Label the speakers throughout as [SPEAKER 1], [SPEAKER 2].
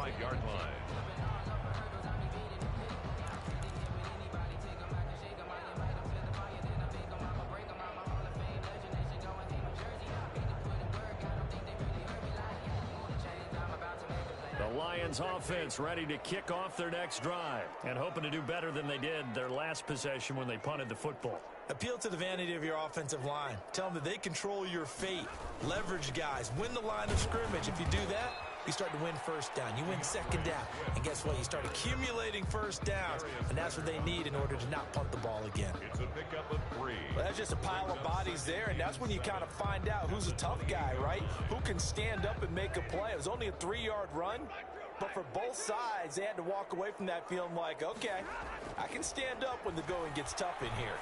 [SPEAKER 1] 5-yard line.
[SPEAKER 2] The Lions offense ready to kick off their next drive and hoping to do better than they did their last possession when they punted the football.
[SPEAKER 3] Appeal to the vanity of your offensive line. Tell them that they control your fate. Leverage guys. Win the line of scrimmage. If you do that, you start to win first down. You win second down. And guess what? You start accumulating first downs. And that's what they need in order to not punt the ball again.
[SPEAKER 1] It's a pickup of 3.
[SPEAKER 3] Well, that's just a pile of bodies there, and that's when you kind of find out who's a tough guy, right? Who can stand up and make a play. It was only a 3-yard run, but for both sides, they had to walk away from that feeling like, okay, I can stand up when the going gets tough in here.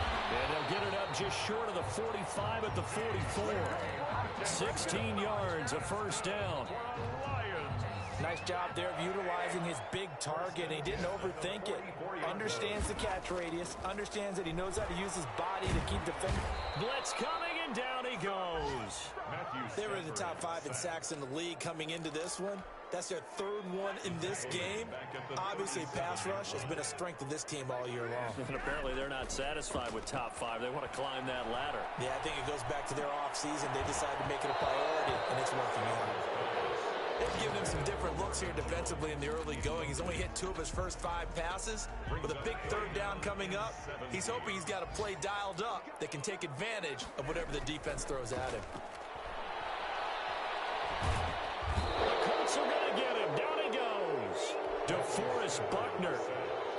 [SPEAKER 2] And they'll get it up just short of the 45 at the 44. 16 yards, a first down.
[SPEAKER 3] Nice job there of utilizing his big target. He didn't overthink it. Understands the catch radius. Understands that he knows how to use his body to keep defending.
[SPEAKER 2] Blitz coming, and down he goes.
[SPEAKER 3] They were in the top 5 in sacks in the league coming into this one. That's their 3rd one in this game. Obviously, pass rush has been a strength of this team all year long.
[SPEAKER 2] And apparently they're not satisfied with top 5. They want to climb that ladder.
[SPEAKER 3] Yeah, I think it goes back to their offseason. They decided to make it a priority, and it's working out. They've given him some different looks here defensively in the early going. He's only hit 2 of his first 5 passes. With a big 3rd down coming up, he's hoping he's got a play dialed up that can take advantage of whatever the defense throws at him.
[SPEAKER 2] The Colts are going to get him. Down he goes. DeForest Buckner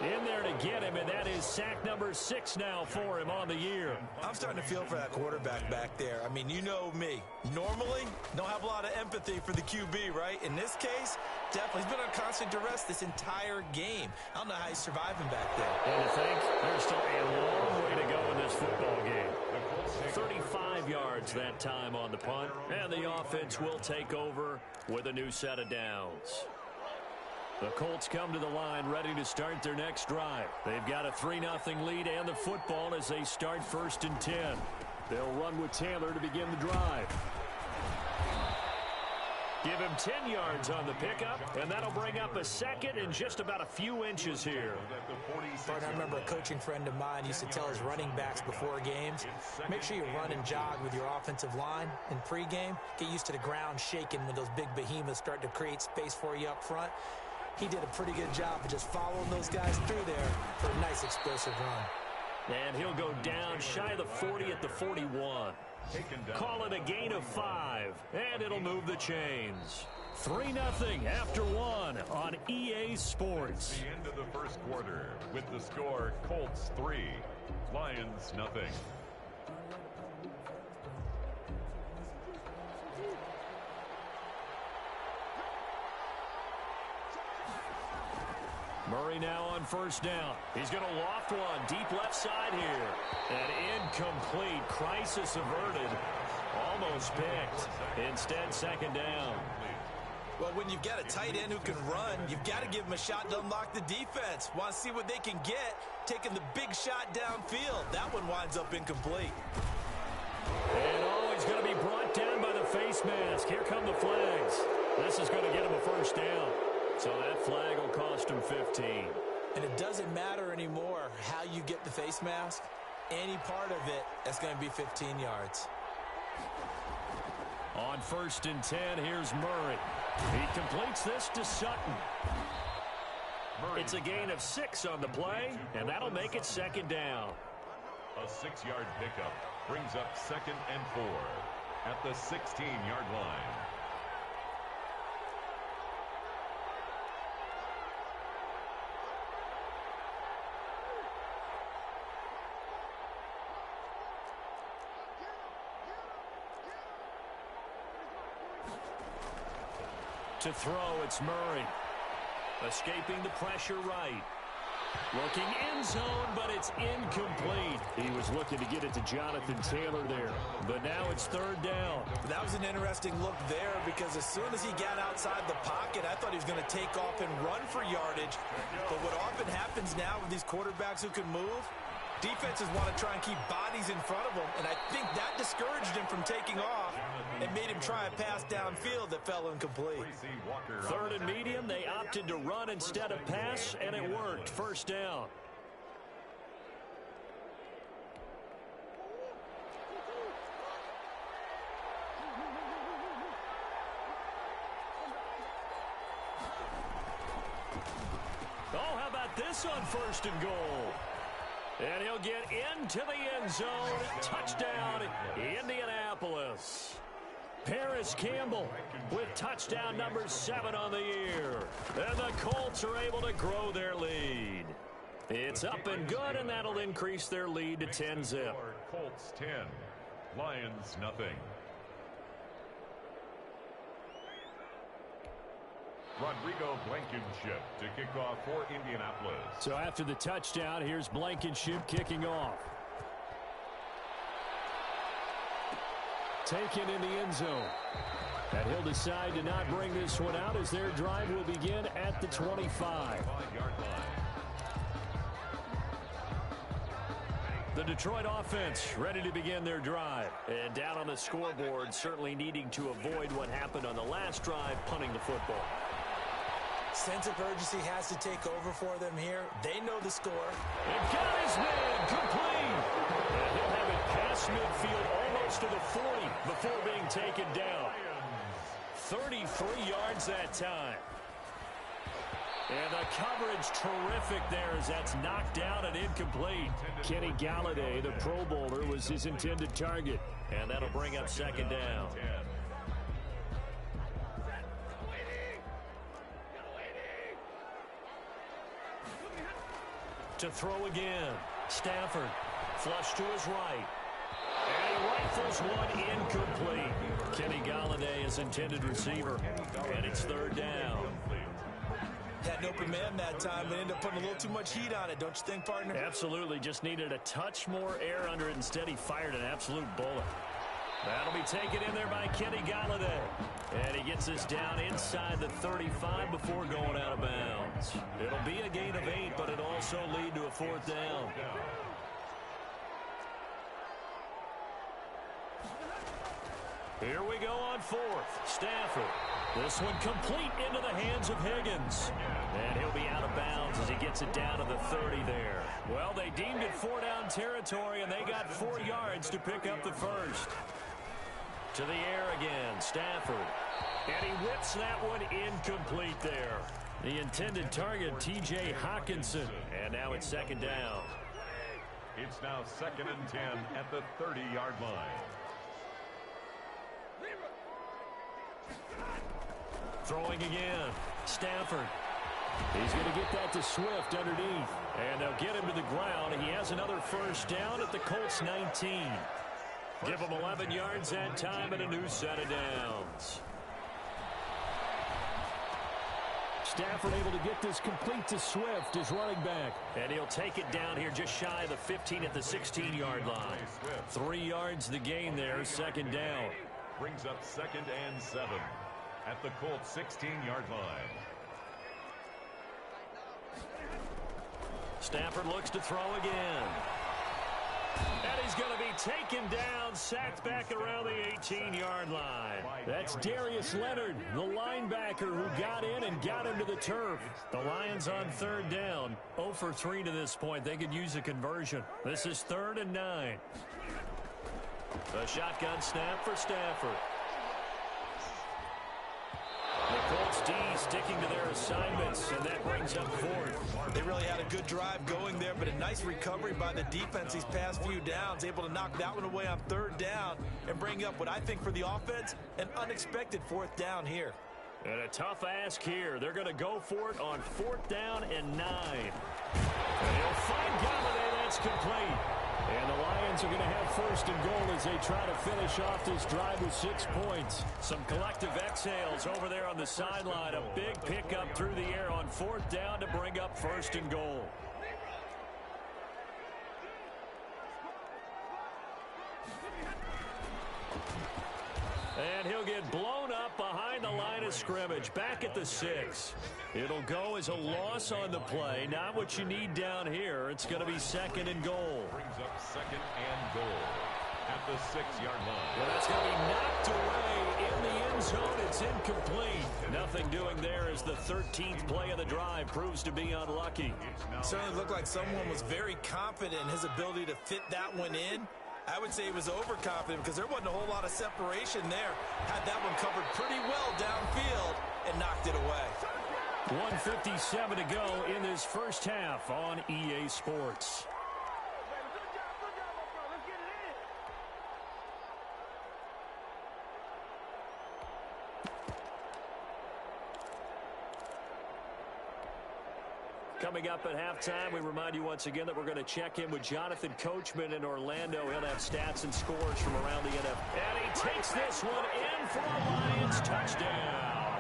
[SPEAKER 2] in there to get him, and that is sack number 6 now for him on the year.
[SPEAKER 3] I'm starting to feel for that quarterback back there. I mean, you know me. Normally, don't have a lot of empathy for the QB, right? In this case, definitely. He's been on constant duress this entire game. I don't know how he's surviving back there.
[SPEAKER 2] And to think, there's still a long way to go in this football game. 35 yards that time on the punt, and the offense will take over with a new set of downs. The Colts come to the line ready to start their next drive. They've got a 3-0 lead and the football as they start 1st and 10. They'll run with Taylor to begin the drive. Give him 10 yards on the pickup, and that'll bring up a 2nd and just about a few inches here.
[SPEAKER 3] I remember a coaching friend of mine used to tell his running backs before games, make sure you run and jog with your offensive line in pregame. Get used to the ground shaking when those big behemoths start to create space for you up front. He did a pretty good job of just following those guys through there for a nice explosive run.
[SPEAKER 2] And he'll go down shy of the 40 at the 41. Call it a gain of 5, and it'll move the chains. 3-0 after 1 on EA Sports.
[SPEAKER 1] The end of the first quarter with the score Colts 3, Lions nothing.
[SPEAKER 2] Murray now on 1st down. He's going to loft one deep left side here. And incomplete. Crisis averted. Almost picked. Instead, 2nd down.
[SPEAKER 3] Well, when you've got a tight end who can run, you've got to give him a shot to unlock the defense. Want to see what they can get, taking the big shot downfield. That one winds up incomplete.
[SPEAKER 2] And he's going to be brought down by the face mask. Here come the flags. This is going to get him a 1st down. So that flag will cost him 15.
[SPEAKER 3] And it doesn't matter anymore how you get the face mask. Any part of it, that's going to be 15 yards.
[SPEAKER 2] On 1st and 10, here's Murray. He completes this to Sutton. It's a gain of 6 on the play, and that'll make it 2nd down.
[SPEAKER 1] A 6-yard pickup brings up 2nd and 4 at the 16-yard line.
[SPEAKER 2] To throw, it's Murray. Escaping the pressure right. Looking end zone, but it's incomplete. He was looking to get it to Jonathan Taylor there. But now it's 3rd down.
[SPEAKER 3] That was an interesting look there because as soon as he got outside the pocket, I thought he was going to take off and run for yardage. But what often happens now with these quarterbacks who can move, Defenses want to try and keep bodies in front of them, and I think that discouraged him from taking off and made him try a pass downfield that fell incomplete.
[SPEAKER 2] 3rd and medium, they opted to run instead of pass, and it worked. First down. Oh, how about this on 1st and goal? And he'll get into the end zone. Touchdown, Indianapolis. Paris Campbell with touchdown number 7 on the year. And the Colts are able to grow their lead. It's up and good, and that'll increase their lead to 10-zip.
[SPEAKER 1] Colts 10, Lions nothing. Rodrigo Blankenship to kick off for Indianapolis.
[SPEAKER 2] So after the touchdown, here's Blankenship kicking off. Taken in the end zone. And he'll decide to not bring this one out as their drive will begin at the 25.
[SPEAKER 1] 5-yard line.
[SPEAKER 2] The Detroit offense ready to begin their drive. And down on the scoreboard, certainly needing to avoid what happened on the last drive, punting the football.
[SPEAKER 3] Sense of urgency has to take over for them here. They know the score.
[SPEAKER 2] And got his man complete. And he'll have it past midfield almost to the 40 before being taken down. 33 yards that time. And the coverage terrific there as that's knocked out and incomplete. Kenny Galladay, the Pro Bowler, was his intended target. And that'll bring up 2nd down. To throw again. Stafford. Flush to his right. And he rifles one incomplete. Kenny Galladay is intended receiver. And it's 3rd down.
[SPEAKER 3] Had an open man that time, but ended up putting a little too much heat on it, don't you think, partner?
[SPEAKER 2] Absolutely. Just needed a touch more air under it. Instead, he fired an absolute bullet. That'll be taken in there by Kenny Galladay. And he gets us down inside the 35 before going out of bounds. It'll be a gain of 8, but it'll also lead to a 4th down. Here we go on 4th. Stafford. This one complete into the hands of Higgins. And he'll be out of bounds as he gets it down to the 30 there. Well, they deemed it 4-down territory, and they got 4 yards to pick up the first. To the air again, Stafford. And he whips that one incomplete there. The intended target, T.J. Hockenson. And now it's 2nd down.
[SPEAKER 1] It's now 2nd and 10 at the 30-yard line.
[SPEAKER 2] Throwing again, Stafford. He's going to get that to Swift underneath. And they'll get him to the ground. He has another first down at the Colts 19. Give him 11 yards that time and a new set of downs. Stafford able to get this complete to Swift, his running back. And he'll take it down here just shy of the 15 at the 16-yard line. 3 yards the gain there, 2nd down.
[SPEAKER 1] Brings up 2nd and 7 at the Colts 16-yard line.
[SPEAKER 2] Stafford looks to throw again. And he's going to be taken down, sacked back around the 18-yard line. That's Darius Leonard, the linebacker who got in and got him to the turf. The Lions on 3rd down, 0 for 3 to this point. They could use a conversion. This is 3rd and 9. A shotgun snap for Stafford. The Colts D sticking to their assignments, and that brings up 4th.
[SPEAKER 3] They really had a good drive going there, but a nice recovery by the defense these past few downs, able to knock that one away on 3rd down and bring up what I think for the offense, an unexpected 4th down here.
[SPEAKER 2] And a tough ask here. They're going to go for it on 4th down and 9. And he'll find Galladay. That's complete. And the Lions are going to have 1st and goal as they try to finish off this drive with 6 points. Some collective exhales over there on the sideline. A big pickup through the air on 4th down to bring up 1st and goal. And he'll get blown up up behind the line of scrimmage, back at the 6. It'll go as a loss on the play. Not what you need down here. It's going to be 2nd and goal.
[SPEAKER 1] Brings up 2nd and goal at the 6-yard line.
[SPEAKER 2] Well, that's going to be knocked away in the end zone. It's incomplete. Nothing doing there as the 13th play of the drive proves to be unlucky.
[SPEAKER 3] Certainly looked like someone was very confident in his ability to fit that one in. I would say he was overconfident because there wasn't a whole lot of separation there. Had that one covered pretty well downfield and knocked it away.
[SPEAKER 2] 1:57 to go in this first half on EA Sports. Coming up at halftime, we remind you once again that we're going to check in with Jonathan Coachman in Orlando. He'll have stats and scores from around the NFL. And he takes this one in for a Lions touchdown.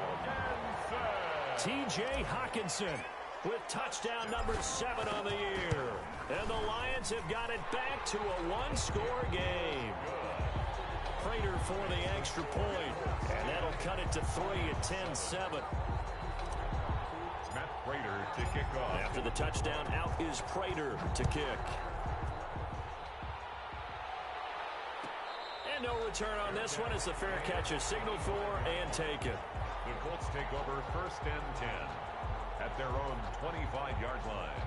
[SPEAKER 2] T.J. Hockenson with touchdown number 7 on the year. And the Lions have got it back to a one-score game. Prater for the extra point. And that'll cut it to 3 at 10-7.
[SPEAKER 1] Prater to kick off.
[SPEAKER 2] After the touchdown, out is Prater to kick. And no return on this one as the fair catch is signaled for and taken.
[SPEAKER 1] The Colts take over 1st and 10 at their own 25-yard line.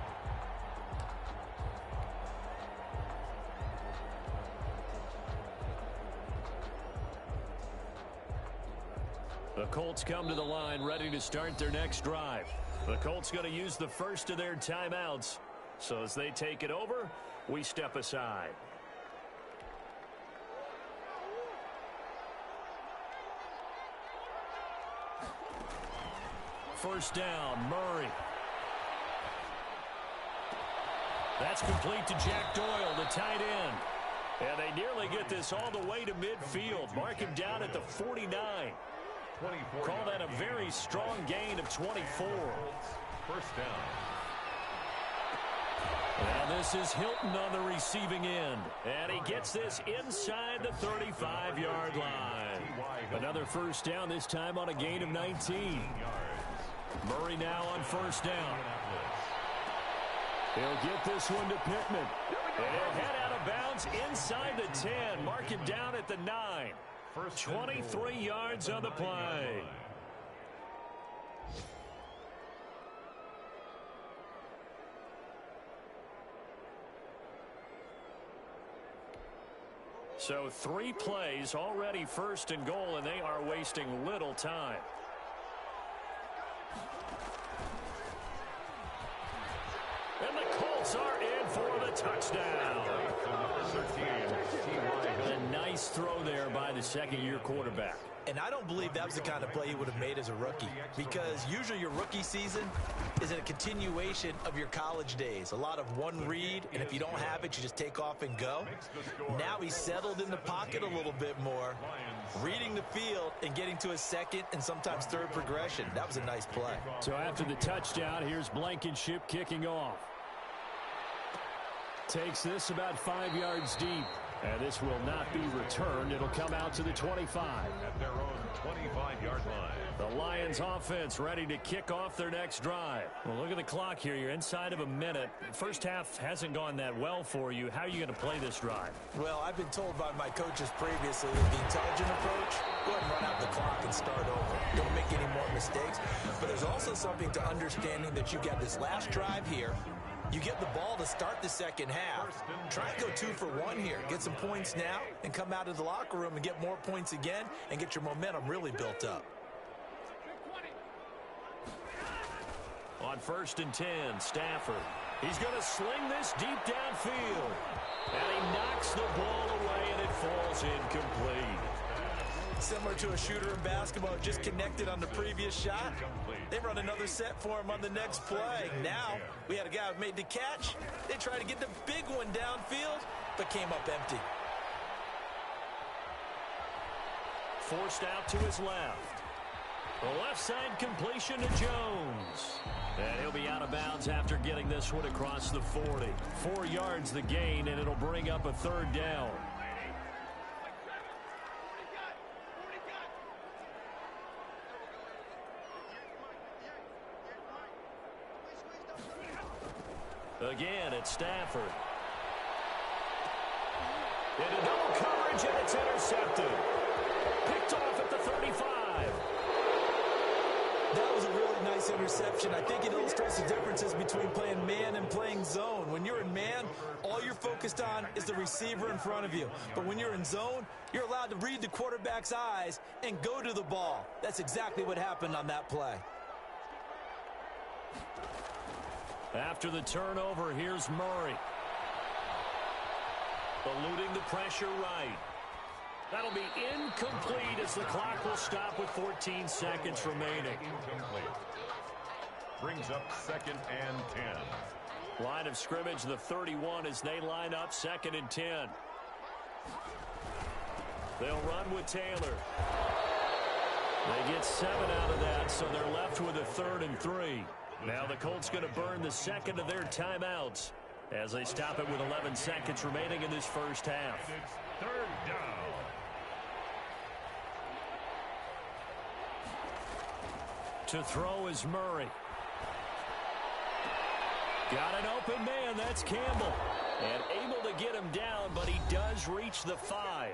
[SPEAKER 2] The Colts come to the line ready to start their next drive. The Colts going to use the first of their timeouts. So as they take it over, we step aside. First down, Murray. That's complete to Jack Doyle, the tight end. And they nearly get this all the way to midfield. Mark him down at the 49. Call that a very strong gain of 24.
[SPEAKER 1] First down.
[SPEAKER 2] Now this is Hilton on the receiving end. And he gets this inside the 35-yard line. Another first down, this time on a gain of 19. Murray now on first down. He'll get this one to Pittman. And he'll head out of bounds inside the 10. Mark him down at the 9. 23 yards on the play. So 3 plays already 1st and goal, and they are wasting little time. And the Colts are in for the touchdown. A nice throw there by the second-year quarterback.
[SPEAKER 3] And I don't believe that was the kind of play he would have made as a rookie, because usually your rookie season is a continuation of your college days. A lot of one read, and if you don't have it, you just take off and go. Now he's settled in the pocket a little bit more, reading the field and getting to a second and sometimes third progression. That was a nice play.
[SPEAKER 2] So after the touchdown, here's Blankenship kicking off. Takes this about 5 yards deep. And this will not be returned. It'll come out to the 25.
[SPEAKER 1] At their own 25-yard line.
[SPEAKER 2] The Lions offense ready to kick off their next drive. Well, look at the clock here. You're inside of a minute. First half hasn't gone that well for you. How are you going to play this drive?
[SPEAKER 3] Well, I've been told by my coaches previously that the intelligent approach, go ahead and run out the clock and start over. Don't make any more mistakes. But there's also something to understanding that you got this last drive here. You get the ball to start the second half. Try and go 2 for 1 here. Get some points now and come out of the locker room and get more points again and get your momentum really built up.
[SPEAKER 2] On 1st and 10, Stafford. He's going to sling this deep downfield. And he knocks the ball away and it falls incomplete.
[SPEAKER 3] Similar to a shooter in basketball, just connected on the previous shot. They run another set for him on the next play. Now, we had a guy who made the catch. They tried to get the big one downfield, but came up empty.
[SPEAKER 2] Forced out to his left. The left side completion to Jones. And he'll be out of bounds after getting this one across the 40. 4 yards the gain, and it'll bring up a 3rd down. Again, it's Stafford. Into double coverage, and it's intercepted. Picked off at the 35.
[SPEAKER 3] That was a really nice interception. I think it illustrates the differences between playing man and playing zone. When you're in man, all you're focused on is the receiver in front of you. But when you're in zone, you're allowed to read the quarterback's eyes and go to the ball. That's exactly what happened on that play.
[SPEAKER 2] After the turnover, here's Murray. Eluding the pressure right. That'll be incomplete as the clock will stop with 14 seconds remaining.
[SPEAKER 1] Incomplete. Brings up 2nd and 10.
[SPEAKER 2] Line of scrimmage, the 31 as they line up 2nd and 10. They'll run with Taylor. They get 7 out of that, so they're left with a 3rd and 3. Now the Colts going to burn the second of their timeouts as they stop it with 11 seconds remaining in this first half.
[SPEAKER 1] It's 3rd down.
[SPEAKER 2] To throw is Murray. Got an open man, that's Campbell. And able to get him down, but he does reach the 5.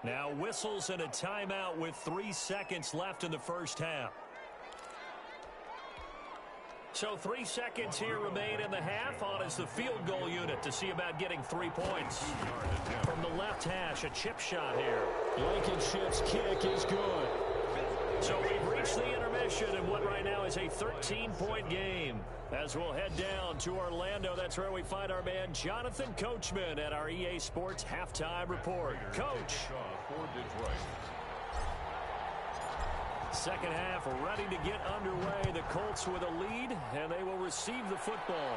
[SPEAKER 2] Now whistles and a timeout with 3 seconds left in the first half. So 3 seconds here remain in the half. On is the field goal unit to see about getting 3 points. From the left hash, a chip shot here. Blankenship's kick is good. So we've reached the intermission in what right now is a 13-point game. As we'll head down to Orlando, that's where we find our man Jonathan Coachman at our EA Sports Halftime Report. Coach.
[SPEAKER 1] For Detroit.
[SPEAKER 2] Second half ready to get underway. The Colts with a lead, and they will receive the football.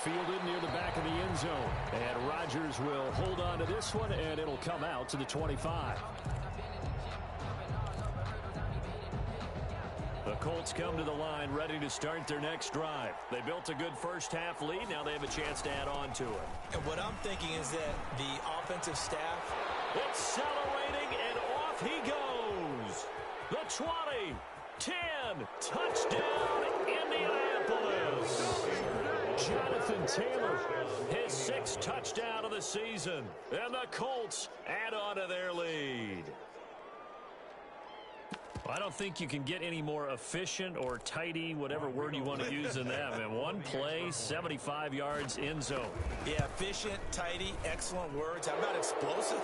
[SPEAKER 2] Fielded near the back of the end zone. And Rodgers will hold on to this one, and it'll come out to the 25. The Colts come to the line ready to start their next drive. They built a good first half lead. Now they have a chance to add on to it.
[SPEAKER 3] And what I'm thinking is that the offensive staff...
[SPEAKER 2] Accelerating, and off he goes. The 20, 10, touchdown, Indianapolis. Jonathan Taylor, his 6th touchdown of the season. And the Colts add on to their lead. I don't think you can get any more efficient or tidy, whatever word you want to use in that. Man, one play, 75 yards in zone.
[SPEAKER 3] Yeah, efficient, tidy, excellent words. How about explosive?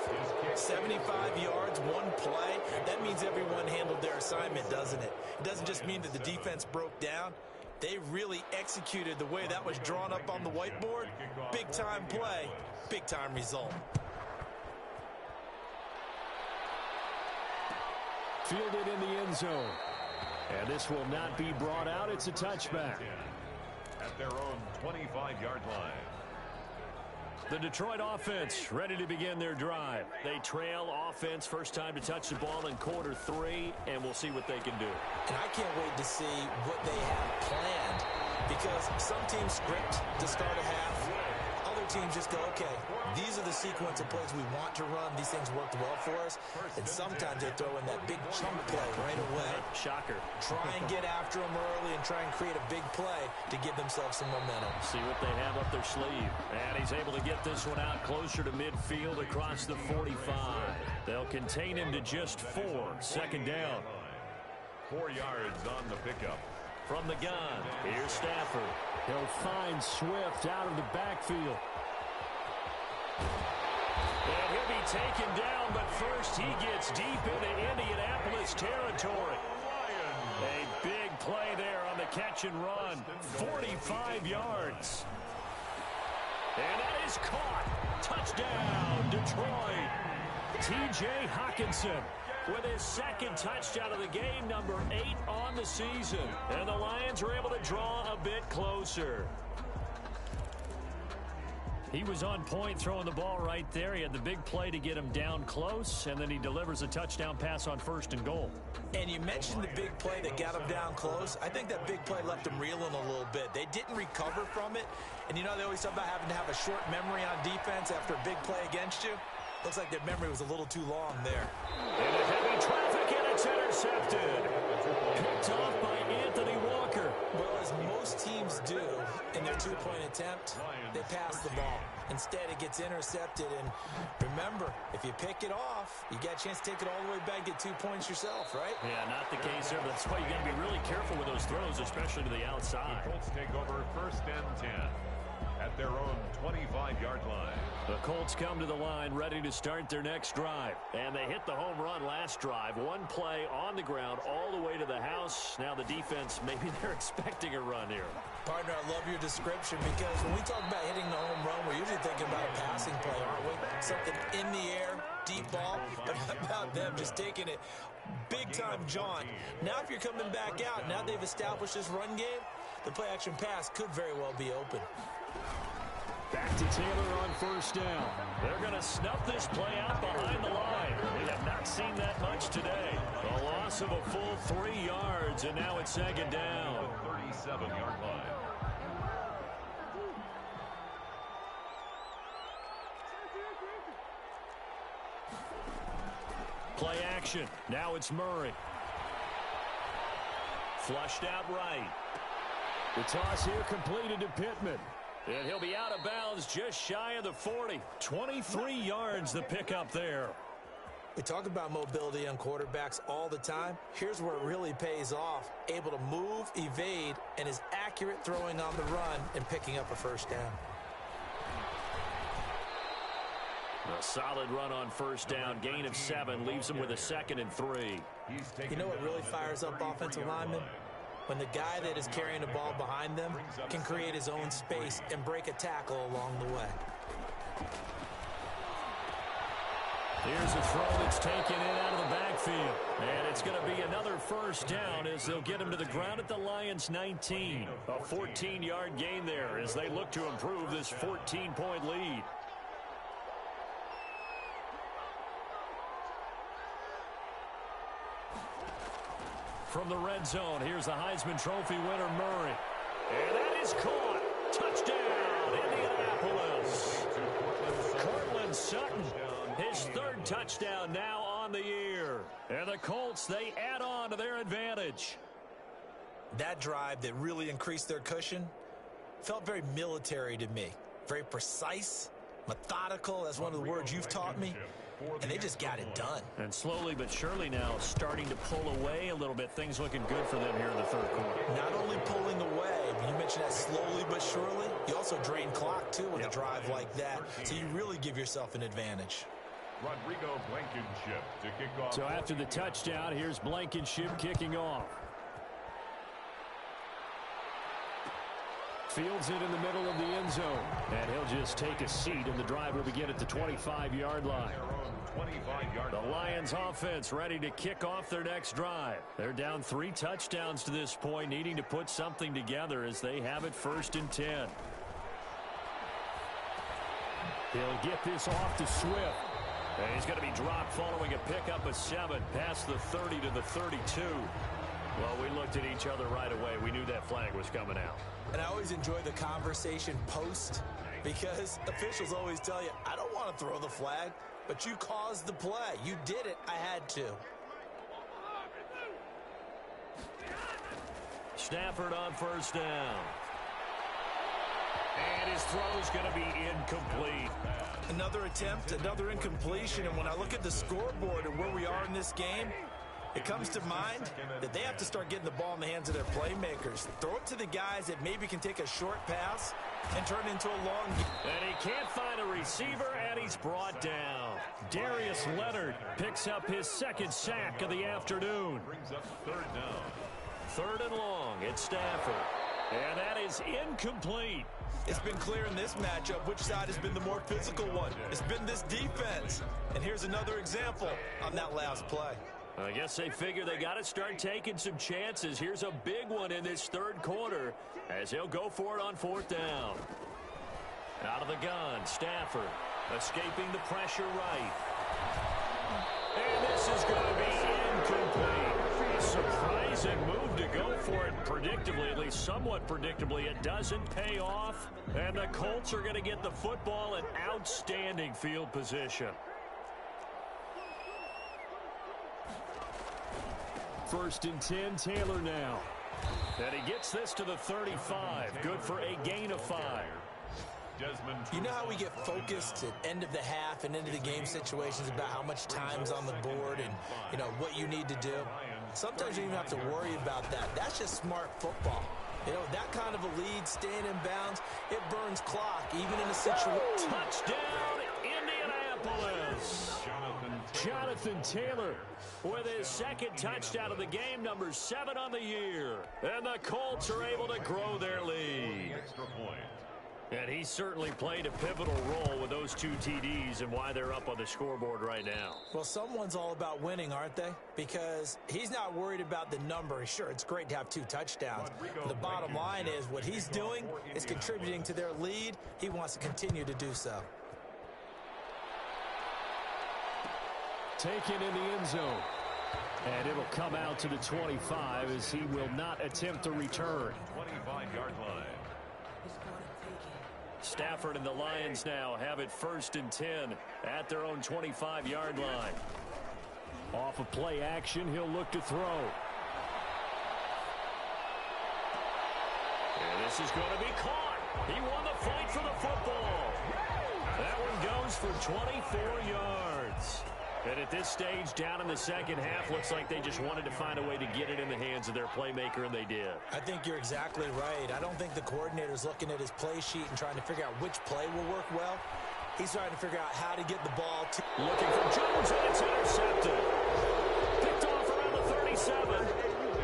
[SPEAKER 3] 75 yards, one play. That means everyone handled their assignment, doesn't it? It doesn't just mean that the defense broke down. They really executed the way that was drawn up on the whiteboard. Big-time play, big-time result.
[SPEAKER 2] Fielded in the end zone. And this will not be brought out. It's a touchback.
[SPEAKER 1] At their own 25-yard line.
[SPEAKER 2] The Detroit offense ready to begin their drive. They trail offense, first time to touch the ball in quarter 3, and we'll see what they can do.
[SPEAKER 3] And I can't wait to see what they have planned, because some teams script to start a half. Other teams just go, okay, these are the sequence of plays we want to run. These things worked well for us. And sometimes they throw in that big chunk play right away.
[SPEAKER 2] Shocker.
[SPEAKER 3] Try and get after them early and try and create a big play to give themselves some momentum.
[SPEAKER 2] See what they have up their sleeve. And he's able to get this one out closer to midfield across the 45. They'll contain him to just 4. Second down.
[SPEAKER 1] 4 yards on the pickup.
[SPEAKER 2] From the gun, here's Stafford. He'll find Swift out of the backfield. And he'll be taken down, but first he gets deep into Indianapolis territory. A big play there on the catch and run. 45 yards. And that is caught. Touchdown, Detroit. T.J. Hockenson with his 2nd touchdown of the game, number 8 on the season. And the Lions are able to draw a bit closer. He was on point throwing the ball right there. He had the big play to get him down close, and then he delivers a touchdown pass on 1st and goal.
[SPEAKER 3] And you mentioned the big play that got him down close. I think that big play left him reeling a little bit. They didn't recover from it. And you know, they always talk about having to have a short memory on defense after a big play against you. Looks like their memory was a little too long there.
[SPEAKER 2] Into heavy traffic, and it's intercepted. Picked off by Anthony Walker.
[SPEAKER 3] Well, as most teams do in their 2 two-point attempt, they pass the ball. Instead, it gets intercepted. And remember, if you pick it off, you got a chance to take it all the way back, get 2 points yourself, right?
[SPEAKER 2] Yeah, not the case there. That's why you got to be really careful with those throws, especially to the outside.
[SPEAKER 1] The Colts take over 1st and 10 at their own 25-yard line.
[SPEAKER 2] The Colts come to the line ready to start their next drive. And they hit the home run last drive. One play on the ground all the way to the house. Now the defense, maybe they're expecting a run here.
[SPEAKER 3] Partner, I love your description because when we talk about hitting the home run, we're usually thinking about a passing play, aren't we? Something in the air, deep ball. But how about them just taking it big-time jaunt? Now if you're coming back out, now they've established this run game, the play-action pass could very well be open.
[SPEAKER 2] Back to Taylor on 1st down. They're going to snuff this play out behind the line. We have not seen that much today. A loss of a full 3 yards, and now it's 2nd down.
[SPEAKER 1] 37-yard line.
[SPEAKER 2] Play action. Now it's Murray. Flushed out right. The toss here completed to Pittman. And he'll be out of bounds just shy of the 40. 23 yards the pickup there.
[SPEAKER 3] We talk about mobility on quarterbacks all the time. Here's where it really pays off. Able to move, evade, and is accurate throwing on the run and picking up a 1st down.
[SPEAKER 2] A solid run on 1st down. Gain of 7 leaves him with a 2nd and 3.
[SPEAKER 3] You know what really fires up offensive linemen? When the guy that is carrying the ball behind them can create his own space and break a tackle along the way.
[SPEAKER 2] Here's a throw that's taken in out of the backfield. And it's going to be another 1st down as they'll get him to the ground at the Lions' 19. A 14-yard gain there as they look to improve this 14-point lead. From the red zone, here's the Heisman Trophy winner, Murray. And that is caught. Touchdown, Indianapolis. Cortland Sutton, his 3rd touchdown now on the year. And the Colts, they add on to their advantage.
[SPEAKER 3] That drive that really increased their cushion felt very military to me. Very precise, methodical. That's one of the words you've taught me. And they just got it done.
[SPEAKER 2] And slowly but surely now starting to pull away a little bit. Things looking good for them here in the 3rd quarter.
[SPEAKER 3] Not only pulling away, but you mentioned that slowly but surely. You also drain clock, too, with a drive like that. So you really give yourself an advantage.
[SPEAKER 1] Rodrigo Blankenship to kick off.
[SPEAKER 2] So after the touchdown, here's Blankenship kicking off. Fields it in the middle of the end zone. And he'll just take a seat, and the drive will begin at the 25-yard line. The Lions offense ready to kick off their next drive. They're down 3 touchdowns to this point, needing to put something together as they have it 1st and 10. He'll get this off to Swift. And he's going to be dropped following a pickup of 7 past the 30 to the 32. Well, we looked at each other right away. We knew that flag was coming out.
[SPEAKER 3] And I always enjoy the conversation post because officials always tell you, I don't want to throw the flag, but you caused the play. You did it. I had to.
[SPEAKER 2] Stafford on 1st down. And his throw's going to be incomplete.
[SPEAKER 3] Another attempt, another incompletion. And when I look at the scoreboard and where we are in this game, it comes to mind that they have to start getting the ball in the hands of their playmakers. Throw it to the guys that maybe can take a short pass and turn it into a long game.
[SPEAKER 2] And he can't find a receiver, and he's brought down. Darius Leonard picks up his 2nd sack of the afternoon.
[SPEAKER 1] Brings up 3rd down.
[SPEAKER 2] 3rd and long, it's Stafford. And that is incomplete.
[SPEAKER 3] It's been clear in this matchup which side has been the more physical one. It's been this defense. And here's another example on that last play.
[SPEAKER 2] I guess they figure they got to start taking some chances. Here's a big one in this 3rd quarter as he'll go for it on 4th down. Out of the gun, Stafford escaping the pressure right. And this is going to be incomplete. A surprising move to go for it predictably, at least somewhat predictably. It doesn't pay off, and the Colts are going to get the football in outstanding field position. 1st and 10, Taylor now. And he gets this to the 35. Good for a gain of 5.
[SPEAKER 3] You know how we get focused at end of the half and into the game situations about how much time's on the board and, you know, what you need to do? Sometimes you don't even have to worry about that. That's just smart football. You know, that kind of a lead, staying in bounds, it burns clock, even in a situation.
[SPEAKER 2] Touchdown, Indianapolis. Jonathan Taylor with his second touchdown of the game, number 7 on the year. And the Colts are able to grow their lead.
[SPEAKER 1] Extra point.
[SPEAKER 2] And he certainly played a pivotal role with those 2 TDs and why they're up on the scoreboard right now.
[SPEAKER 3] Well, someone's all about winning, aren't they? Because he's not worried about the number. Sure, it's great to have 2 touchdowns. But the bottom line is what he's doing is contributing to their lead. He wants to continue to do so.
[SPEAKER 2] Taken in the end zone. And it'll come out to the 25 as he will not attempt to return.
[SPEAKER 1] 25-yard line.
[SPEAKER 2] Stafford and the Lions now have it 1st and 10 at their own 25-yard line. Off of play action, he'll look to throw. And this is going to be caught. He won the fight for the football. That one goes for 24 yards. And at this stage, down in the second half, looks like they just wanted to find a way to get it in the hands of their playmaker, and they did.
[SPEAKER 3] I think you're exactly right. I don't think the coordinator's looking at his play sheet and trying to figure out which play will work well. He's trying to figure out how to get the ball to...
[SPEAKER 2] Looking for Jones, and it's intercepted. Picked off around the 37.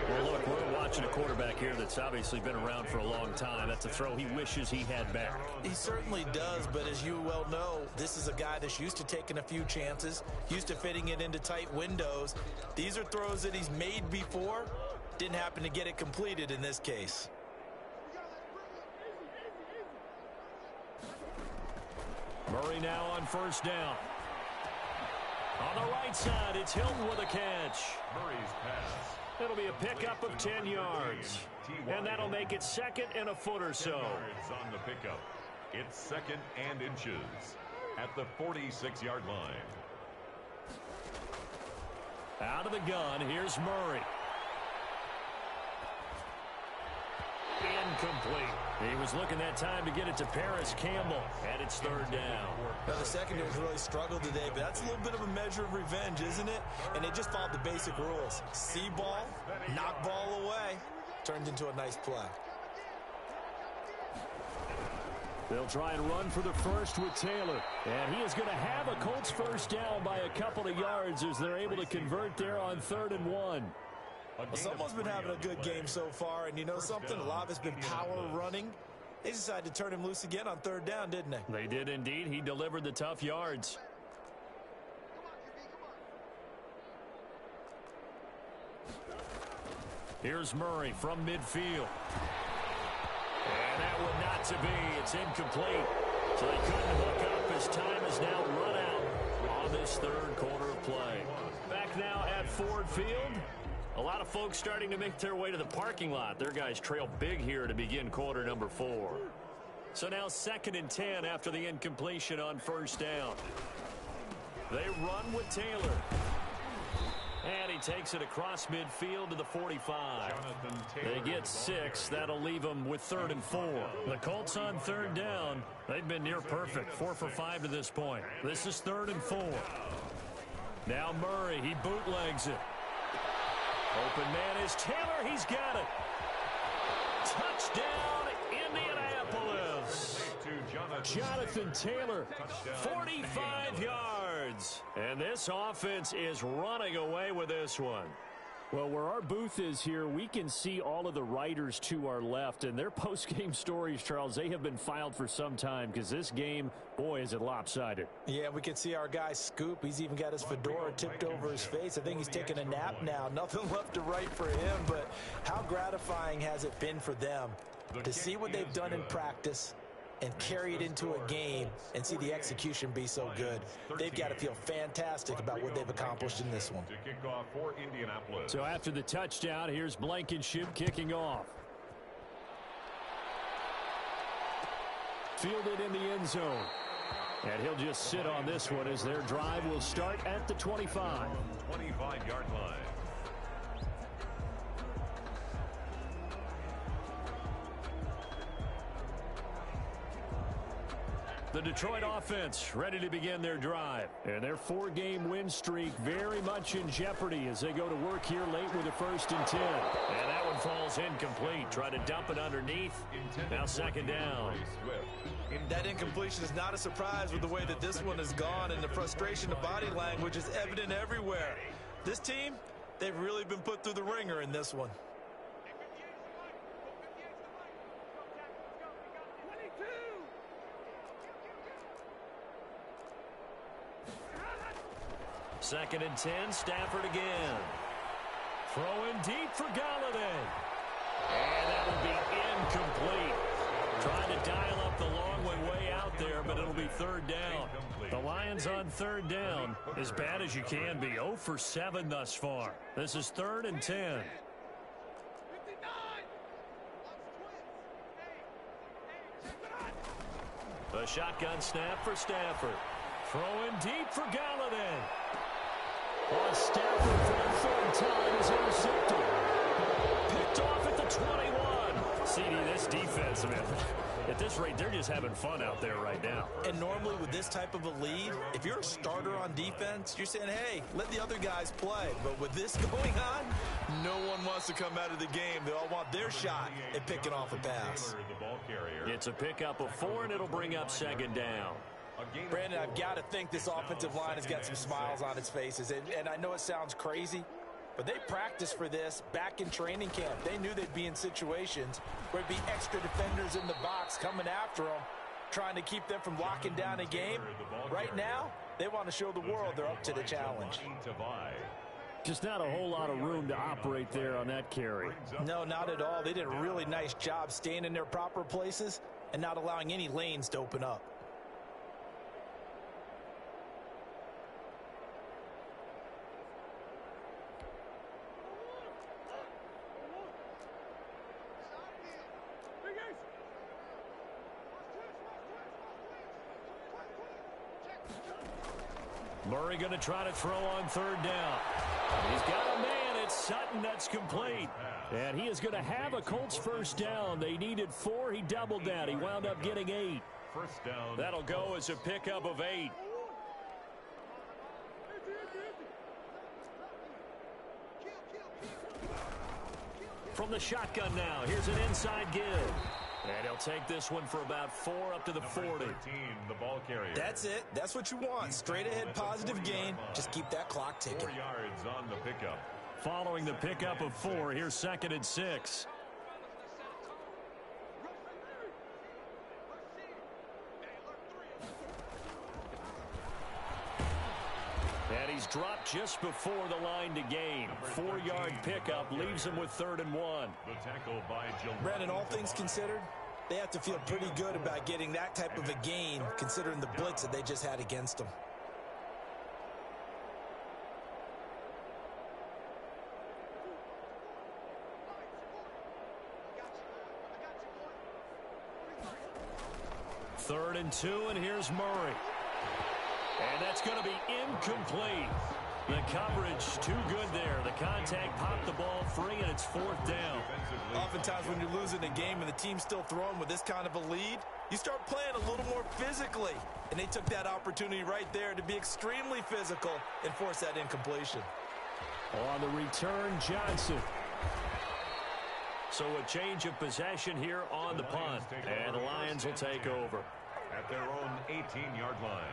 [SPEAKER 2] Well, look, we're watching a quarterback here that's obviously been around for a long time. That's a throw he wishes he had back.
[SPEAKER 3] He certainly does, but as you well know, this is a guy that's used to taking a few chances, used to fitting it into tight windows. These are throws that he's made before. Didn't happen to get it completed in this case.
[SPEAKER 2] Murray now on 1st down. On the right side, it's Hilton with a catch.
[SPEAKER 1] Murray's pass.
[SPEAKER 2] It'll be a pickup of 10 yards. And that'll make it 2nd and a foot or so.
[SPEAKER 1] Yards on the pickup. It's 2nd and inches at the 46-yard line.
[SPEAKER 2] Out of the gun, here's Murray. Incomplete. He was looking that time to get it to Paris Campbell, and it's 3rd down.
[SPEAKER 3] Now, the secondary's really struggled today, but that's a little bit of a measure of revenge, isn't it? And they just followed the basic rules. See ball, knock ball away. Turned into a nice play.
[SPEAKER 2] They'll try and run for the first with Taylor. And he is going to have a Colts 1st down by a couple of yards as they're able to convert there on 3rd and 1.
[SPEAKER 3] Well, someone's been having a good game so far, and you know something? A lot of it's been power running. They decided to turn him loose again on 3rd down, didn't they?
[SPEAKER 2] They did indeed. He delivered the tough yards. Here's Murray from midfield. And that would not to be. It's incomplete. So they couldn't hook up as time is now run out on this 3rd quarter of play. Back now at Ford Field. A lot of folks starting to make their way to the parking lot. Their guys trail big here to begin quarter number 4. So now 2nd and 10 after the incompletion on 1st down. They run with Taylor. And he takes it across midfield to the 45. They get 6. That'll leave them with 3rd and 4. The Colts on 3rd down. They've been near perfect. 4 for 5 to this point. This is 3rd and 4. Now Murray, he bootlegs it. Open man is Taylor. He's got it. Touchdown, Indianapolis. Jonathan Taylor, 45 yards. And this offense is running away with this one. Well, where our booth is here, we can see all of the writers to our left. And their post-game stories, Charles, they have been filed for some time because this game, boy, is it lopsided.
[SPEAKER 3] Yeah, we can see our guy Scoop. He's even got his fedora tipped over his face. I think he's taking a nap now. Nothing left to write for him, but how gratifying has it been for them to see what they've done in practice and carry it into a game and see the execution be so good. They've got to feel fantastic about what they've accomplished in this one.
[SPEAKER 1] To kick off for Indianapolis.
[SPEAKER 2] So after the touchdown, here's Blankenship kicking off. Fielded in the end zone. And he'll just sit on this one as their drive will start at the 25.
[SPEAKER 1] 25-yard line.
[SPEAKER 2] The Detroit offense ready to begin their drive. And their 4-game win streak very much in jeopardy as they go to work here late with a 1st and 10. And that one falls incomplete. Try to dump it underneath. Now 2nd down.
[SPEAKER 4] That incompletion is not a surprise with the way that this one has gone, and the frustration of body language is evident everywhere. This team, they've really been put through the ringer in this one.
[SPEAKER 2] Second and 10, Stafford again. Throwing deep for Galladay. And that will be incomplete. Trying to dial up the long one way out there, but it'll be 3rd down. The Lions on 3rd down, as bad as you can be. 0 for 7 thus far. This is 3rd and 10. The shotgun snap for Stafford. Throwing deep for Galladay. Stafford for the 3rd time is intercepted. Picked off at the 21. CD, this defense, man, at this rate, they're just having fun out there right now.
[SPEAKER 4] And normally with this type of a lead, if you're a starter on defense, you're saying, hey, let the other guys play. But with this going on, no one wants to come out of the game. They all want their shot at picking off a pass.
[SPEAKER 2] It's a pickup of 4, and it'll bring up 2nd down.
[SPEAKER 4] Brandon, I've got to think this offensive line has got some smiles on its faces. And I know it sounds crazy, but they practiced for this back in training camp. They knew they'd be in situations where it'd be extra defenders in the box coming after them, trying to keep them from locking down a game. Right now, they want to show the world they're up to the challenge.
[SPEAKER 2] Just not a whole lot of room to operate there on that carry.
[SPEAKER 4] No, not at all. They did a really nice job staying in their proper places and not allowing any lanes to open up.
[SPEAKER 2] Murray going to try to throw on 3rd down. He's got a man. It's Sutton. That's complete. And he is going to have a Colts 1st down. They needed 4. He doubled that. He wound up getting 8.
[SPEAKER 1] 1st down.
[SPEAKER 2] That'll go as a pickup of 8. From the shotgun now. Here's an inside give. And he'll take this one for about 4 up to the 40.
[SPEAKER 1] 13, the ball carrier.
[SPEAKER 4] That's it. That's what you want. Straight ahead positive gain. Just keep that clock ticking.
[SPEAKER 1] 4 yards on the pickup.
[SPEAKER 2] Following the pickup of 4, here's 2nd and 6. And he's dropped just before the line to gain. 4-yard pickup leaves him with 3rd and 1.
[SPEAKER 1] The tackle by Gilmore.
[SPEAKER 4] Brandon, all things considered, they have to feel pretty good about getting that type of a gain, considering the blitz that they just had against them.
[SPEAKER 2] Third and 2, and here's Murray. And that's going to be incomplete. The coverage too good there. The contact popped the ball free, and it's 4th down.
[SPEAKER 4] Oftentimes when you're losing a game and the team's still throwing with this kind of a lead, you start playing a little more physically. And they took that opportunity right there to be extremely physical and force that incompletion.
[SPEAKER 2] On the return, Johnson. So a change of possession here on the punt. And the Lions will take over.
[SPEAKER 1] At their own 18-yard line.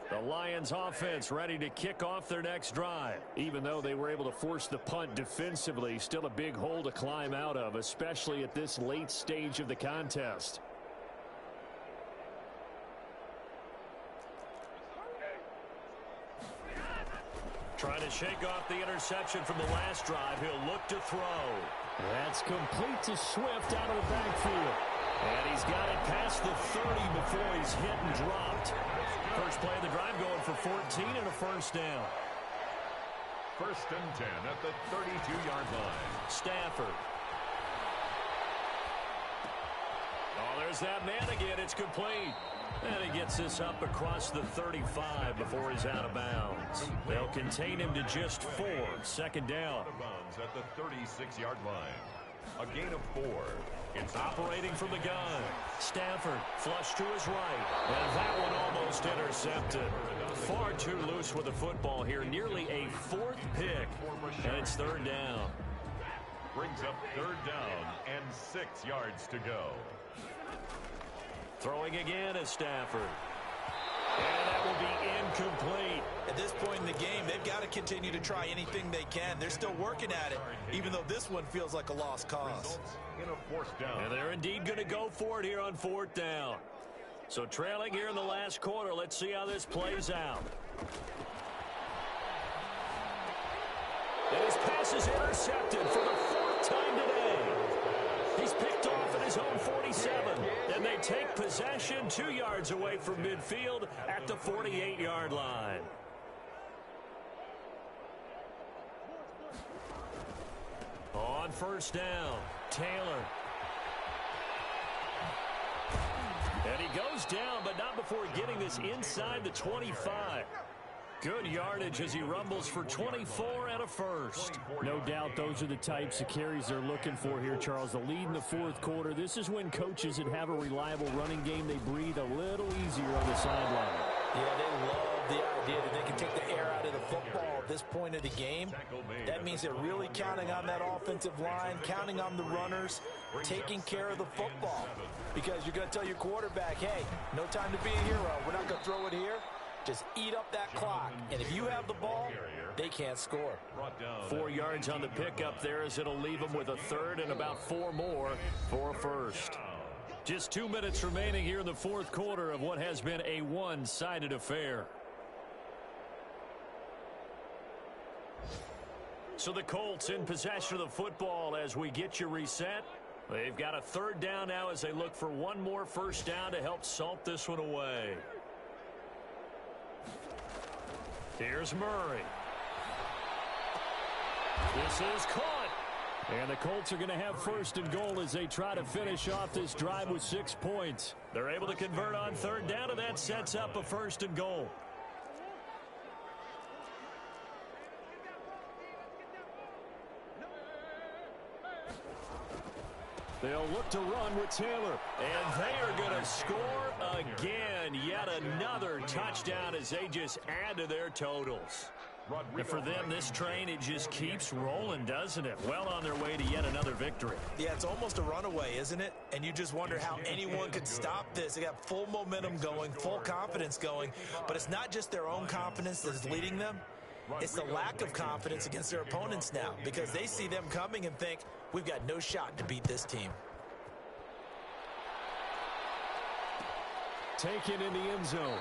[SPEAKER 2] The Lions offense ready to kick off their next drive. Even though they were able to force the punt defensively, still a big hole to climb out of, especially at this late stage of the contest. Trying to shake off the interception from the last drive. He'll look to throw. That's complete to Swift out of the backfield. And he's got it past the 30 before he's hit and dropped. First play of the drive going for 14 and a 1st down.
[SPEAKER 1] First and 10 at the 32-yard line.
[SPEAKER 2] Stafford. Oh, there's that man again. It's complete. And he gets this up across the 35 before he's out of bounds. They'll contain him to just 4. Second down.
[SPEAKER 1] Out of bounds at the 36-yard line. A gain of 4.
[SPEAKER 2] It's operating from the gun. Stafford flush to his right. And that one almost intercepted. Far too loose with the football here. Nearly a 4th pick. And it's third down.
[SPEAKER 1] Brings up third down and 6 yards to go.
[SPEAKER 2] Throwing again is Stafford. And that will be incomplete.
[SPEAKER 4] At this point in the game, they've got to continue to try anything they can. They're still working at it, even though this one feels like a lost cause.
[SPEAKER 1] In a fourth down.
[SPEAKER 2] And they're indeed going to go for it here on fourth down. So trailing here in the last quarter. Let's see how this plays out. And his pass is intercepted for the 4th time today. He's picked off at his own 47. And they take possession 2 yards away from midfield at the 48-yard line. On first down, Taylor. And he goes down, but not before getting this inside the 25. Good yardage as he rumbles for 24 and a first.
[SPEAKER 5] No doubt those are the types of carries they're looking for here, Charles. The lead in the fourth quarter. This is when coaches that have a reliable running game, they breathe a little easier on the sideline.
[SPEAKER 4] Yeah, they love the idea that they can take the air out of the football at this point of the game. That means they're really counting on that offensive line, counting on the runners, taking care of the football. Because you're going to tell your quarterback, hey, no time to be a hero. We're not going to throw it here. Just eat up that clock. And if you have the ball, they can't score.
[SPEAKER 2] 4 yards on the pickup there as it'll leave them with a third and about 4 more for a first. Just 2 minutes remaining here in the fourth quarter of what has been a one-sided affair. So the Colts in possession of the football as we get you reset. They've got a third down now as they look for one more first down to help salt this one away. Here's Murray. This is caught.
[SPEAKER 5] And the Colts are going to have first and goal as they try to finish off this drive with 6 points.
[SPEAKER 2] They're able to convert on third down, and that sets up a first and goal. They'll look to run with Taylor. And they are going to score again. Yet another touchdown as they just add to their totals. And for them, this train, it just keeps rolling, doesn't it? Well on their way to yet another victory.
[SPEAKER 4] Yeah, it's almost a runaway, isn't it? And you just wonder how anyone could stop this. They got full momentum going, full confidence going. But it's not just their own confidence that's leading them. It's the lack of confidence against their opponents now because they see them coming and think, we've got no shot to beat this team.
[SPEAKER 5] Taken in the end zone.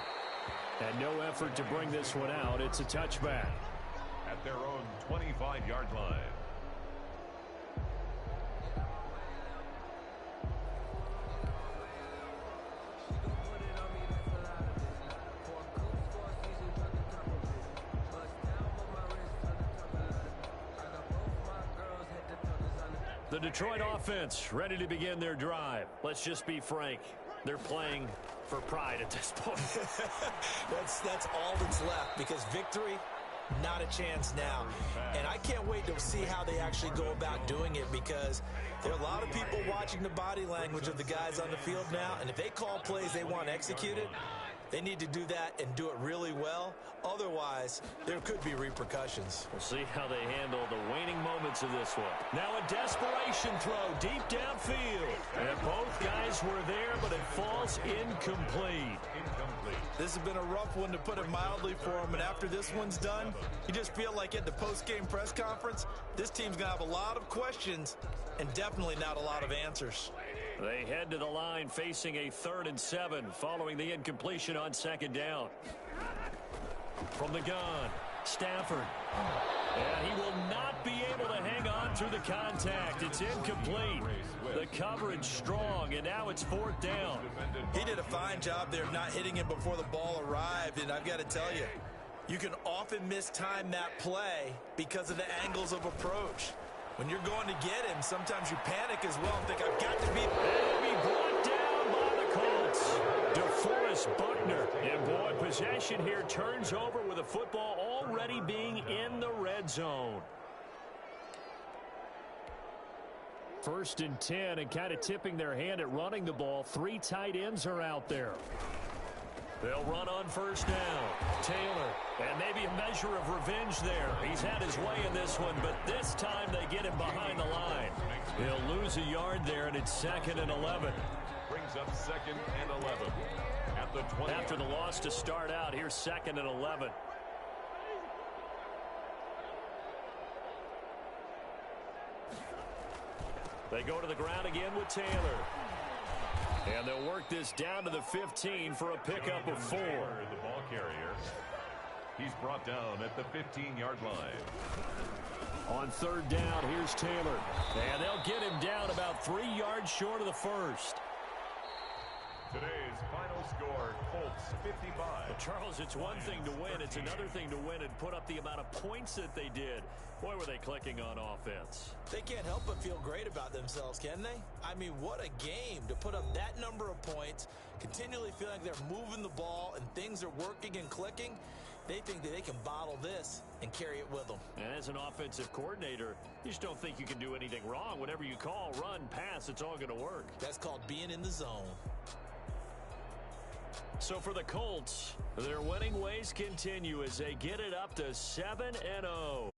[SPEAKER 5] And no effort to bring this one out. It's a touchback.
[SPEAKER 1] At their own 25-yard line.
[SPEAKER 2] The Detroit offense ready to begin their drive. Let's just be frank. They're playing for pride at this point.
[SPEAKER 4] That's all that's left because victory, not a chance now. And I can't wait to see how they actually go about doing it because there are a lot of people watching the body language of the guys on the field now. And if they call plays they want executed, they need to do that and do it really well. Otherwise, there could be repercussions.
[SPEAKER 2] We'll see how they handle the waning moments of this one. Now a desperation throw deep downfield. And both guys were there, but it falls incomplete.
[SPEAKER 4] This has been a rough one, to put it mildly, for them. And after this one's done, you just feel like at the post-game press conference, this team's going to have a lot of questions and definitely not a lot of answers.
[SPEAKER 2] They head to the line facing a 3rd and 7 following the incompletion on second down. From the gun, Stafford. And he will not be able to hang on through the contact. It's incomplete. The coverage strong, and now it's 4th down.
[SPEAKER 4] He did a fine job there of not hitting him before the ball arrived, and I've got to tell you, You can often mistime that play because of the angles of approach. When you're going to get him, sometimes you panic as well and think, I've got to be...
[SPEAKER 2] They'll be brought down by the Colts. DeForest Buckner. And boy, possession here turns over with the football already being in the red zone. 1st and 10, and kind of tipping their hand at running the ball. 3 tight ends are out there. They'll run on 1st down. Taylor, and maybe a measure of revenge there. He's had his way in this one, but this time they get him behind the line. He'll lose a yard there, and it's 2nd and 11.
[SPEAKER 1] Brings up 2nd and 11 at the 20.
[SPEAKER 2] After the loss to start out, here's 2nd and 11. They go to the ground again with Taylor. And they'll work this down to the 15 for a pickup of 4.
[SPEAKER 1] The ball carrier. He's brought down at the 15-yard line.
[SPEAKER 2] On 3rd down, here's Taylor. And they'll get him down about 3 yards short of the first.
[SPEAKER 1] Today's final score, Colts 55.
[SPEAKER 2] But Charles, it's one thing to win. It's another thing to win and put up the amount of points that they did. Boy, were they clicking on offense.
[SPEAKER 4] They can't help but feel great about themselves, can they? I mean, what a game to put up that number of points, continually feeling like they're moving the ball and things are working and clicking. They think that they can bottle this and carry it with them.
[SPEAKER 2] And as an offensive coordinator, you just don't think you can do anything wrong. Whatever you call, run, pass, it's all going to work.
[SPEAKER 4] That's called being in the zone.
[SPEAKER 2] So for the Colts, their winning ways continue as they get it up to 7-0.